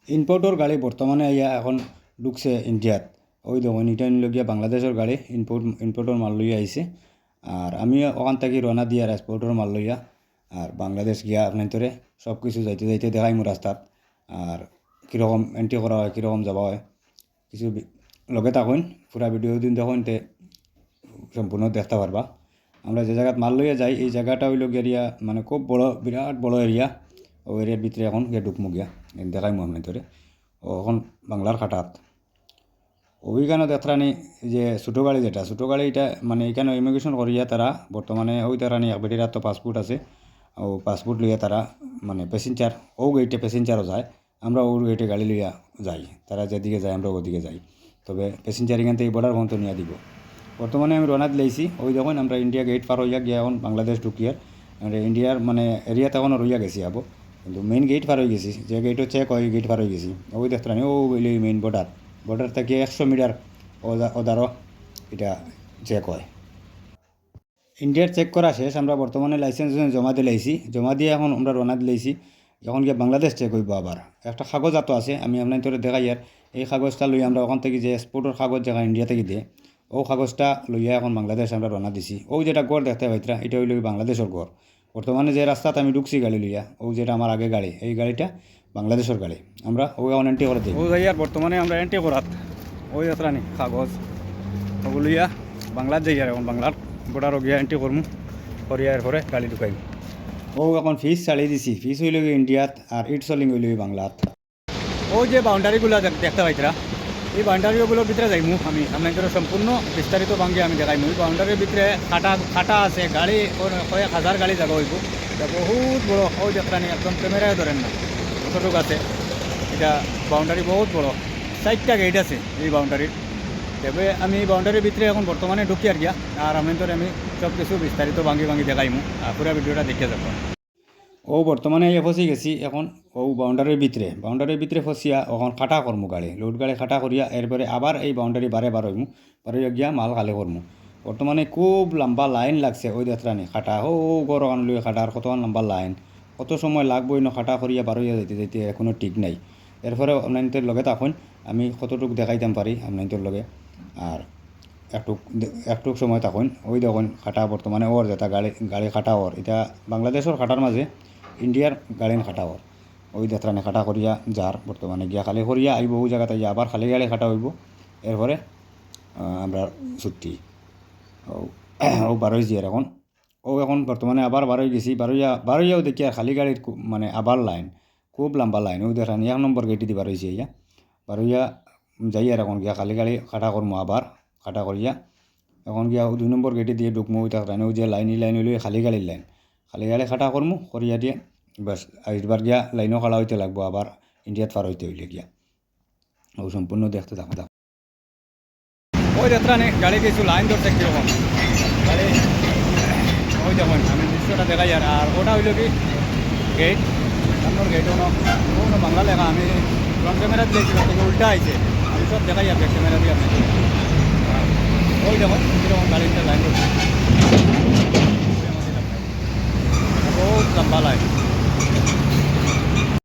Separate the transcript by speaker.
Speaker 1: ইম্পোর্টর গাড়ি বর্তমানে আইয়া এখন ঢুকছে ইন্ডিয়াত। ওই দেখুন এটা গিয়া বাংলাদেশের গাড়ি ইম্পোর্টর মাল লইয়া আইছে। আর আমি ওখান থেকে রওনা দিয়া এক্সপোর্টর মাল লইয়া আর বাংলাদেশ গিয়া আপনার তোরে সব কিছু যাইতে যাইতে দেখাইমু রাস্তাত। আর কীরকম এন্ট্রি করা হয়, কীরকম যাওয়া হয়, কিছু লগে থাকুন, পুরা ভিডিও দিন দেখুন তে সম্পূর্ণ দেখতে পারবা। আমরা যে জায়গাত মাল লইয়া যাই এই জায়গাটা হইল এরিয়া, মানে খুব বড়, বিরাট বড় এরিয়া। ও এরিয়ার ভিতরে এখন গিয়ে ঢুকমু গিয়া দেখাইমু আপনার তোরে। ও এখন বাংলার খাটাত ওইখানে দেখরানি যে ছোটো গাড়ি, যেটা ছোটো গাড়ি, এটা মানে এখানে ইমিগ্রেশন করিয়া তারা বর্তমানে ওই তারানি এক বেটির তো পাসপোর্ট আছে। ও পাসপোর্ট লইয়া তারা মানে প্যাসেঞ্জার ও গেটে প্যাসেঞ্জারও যায়, আমরা ওর গেটে গাড়ি লইয়া যাই। তারা যেদিকে যায় আমরা ওদিকে যাই, তবে প্যাসেঞ্জার এখান থেকে বর্ডার পর্যন্ত নিয়ে দিব। বর্তমানে আমি রওনা দিয়েছি। ওই দেখুন আমরা ইন্ডিয়া গেট পার হইয়া গিয়া এখন বাংলাদেশ ঢুকিয়ার আমরা ইন্ডিয়ার মানে এরিয়াতে এখন রইয়া গেছি আবো, কিন্তু মেইন গেট পার হয়ে গেছি। যে গেটও চেক হয় গেট পার হয়ে গেছি। ওই দেখতে ও বলি মেইন বর্ডার থেকে 100 মিটার ওদারও এটা চেক হয়। ইন্ডিয়ার চেক করা শেষ। আমরা বর্তমানে লাইসেন্স জমা দিলাইছি, জমা দিয়ে এখন আমরা রওনা দিলাইছি। এখন গিয়ে বাংলাদেশ চেক হইব। আবার একটা কাগজ আতো আছে, আমি আপনার তোরে দেখাই। আর এই কাগজটা লইয়া আমরা ওখান থেকে যে এক্সপোর্টের কাগজ যেটা ইন্ডিয়া থেকে দিয়ে, ও কাগজটা লইয়া এখন বাংলাদেশ আমরা রওনা দিছি। ও যেটা গড় দেখতে পাইতরা এটা হইল বাংলাদেশের গড়। বর্তমানে যে রাস্তাতে আমি ঢুকছি গাড়ি লইয়া, ও যেটা আমার আগে গাড়ি, এই গাড়িটা বাংলাদেশের গাড়ি। আমরা ও এখন এন্ট্রি করে দিই। ও যাই আর বর্তমানে আমরা এন্ট্রি করাত ওই যাত্রা নি কাগজ ওগুলো ইয়া বাংলার যাই। আর এখন বাংলার বর্ডারও গিয়া এন্ট্রি করমু, করিয়ার পরে গাড়ি ঢুকাইম। ও এখন ফিস চালিয়ে দিছি। ফিস হইল ইন্ডিয়াত আর ইট সলিং হইল বাংলাত। ও যে বাউন্ডারিগুলো দেখতে পাইতরা, এই বাউন্ডারিগুলোর ভিতরে যাইমু আমি আপনাদের সম্পূর্ণ বিস্তারিত ভাঙ্গে আমি দেখাইমু। এই বাউন্ডারির ভিতরে খাটা আছে, গাড়ি কয়েক হাজার গাড়ি জায়গা হইব। এটা বহুত বড়। ওই দেখলানি একদম ক্যামেরায় ধরেন না, কতটুকু আছে। এটা বাউন্ডারি বহুত বড়, 4টা গেট আছে এই বাউন্ডারির। তবে আমি এই বাউন্ডারির ভিতরে এখন বর্তমানে ঢুকি আর গিয়া। আর আপনাদের আমি সব কিছু বিস্তারিত ভাঙ্গি দেখাইমু। পুরো ভিডিওটা দেখে যাবো। ও বর্তমানে ফসি গেছি এখন ও বাউন্ডারির ভিতরে ফসিয়া এখন খাটা করমু গাড়ি, লোড গাড়ি খাটা করিয়া এরপরে আবার এই বাউন্ডারি বারে হইমু, বারে গিয়া মাল খালি করমু। বর্তমানে খুব লম্বা লাইন লাগছে ওই যাত্রানি খাটা। ও গড় কান লুয়ে খাটার কত লম্বা লাইন, কত সময় লাগবো ইনো খাটা করিয়া বারোইয়া যেতে এখনও ঠিক নাই। এরপরে আপনাদের লগে তখন আমি কতটুকু দেখাইতাম পারি আপনাদের লগে। আর একটু সময় তখন ওই দেখুন খাটা বর্তমানে ওর যেটা গাড়ি খাটা ওর, এটা বাংলাদেশের খাটার মাঝে ইন্ডিয়ার গাড়ি খাটা ওর। ওই যাত্রানে খাটা করিয়া যার বর্তমানে গিয়া খালি করিয়া আইব। ওই জায়গাতে গিয়া আবার খালি গাড়ি খাটা হইব। এরপরে আমরা ছুটি ও বারোই যে এখন ও এখন বর্তমানে আবার বারোই গেছি। বারোইয়াও দেখি আর খালি গাড়ির মানে আবার লাইন, খুব লম্বা লাইন। ওই দেখান 1 নম্বর গেটে দি বারোইছে ইয়া বারোইয়া যাই। আর এখন গিয়া খালি গাড়ি খাটা করমু, আবার খাটা করিয়া এখন গিয়া 2 নম্বর গেটে দিয়ে ঢুকমু। ওই থাকলাম ওই যে লাইন হইলে খালি গাড়ির লাইন, খালি গাড়ি খাটা করমু করিয়া দিয়ে বাস আইবার গিয়া লাইনও খাড়া হইতে লাগবো, আবার ইন্ডিয়াত পার হইতে হইলে গিয়া। ও সম্পূর্ণ দেখতে থাকো। ওই যাত্রা নেই গাড়ি কিছু লাইন ধরতে কীরকম গাড়ি, ওই দেখুন আমি দৃশ্যটা দেখাই। আর ওটা হইল কি গেট, সামনের গেট কোনো বাংলা লেখা। আমি ফ্রন্ট ক্যামেরা দিয়েছিলাম, থেকে উল্টা আইছে। আমি সব দেখাই ব্যাক ক্যামেরা দিয়ে আপনি। ওই দেখুন কীরকম গাড়িটা লাইন ধরছে, বহুত লম্বা লাইন।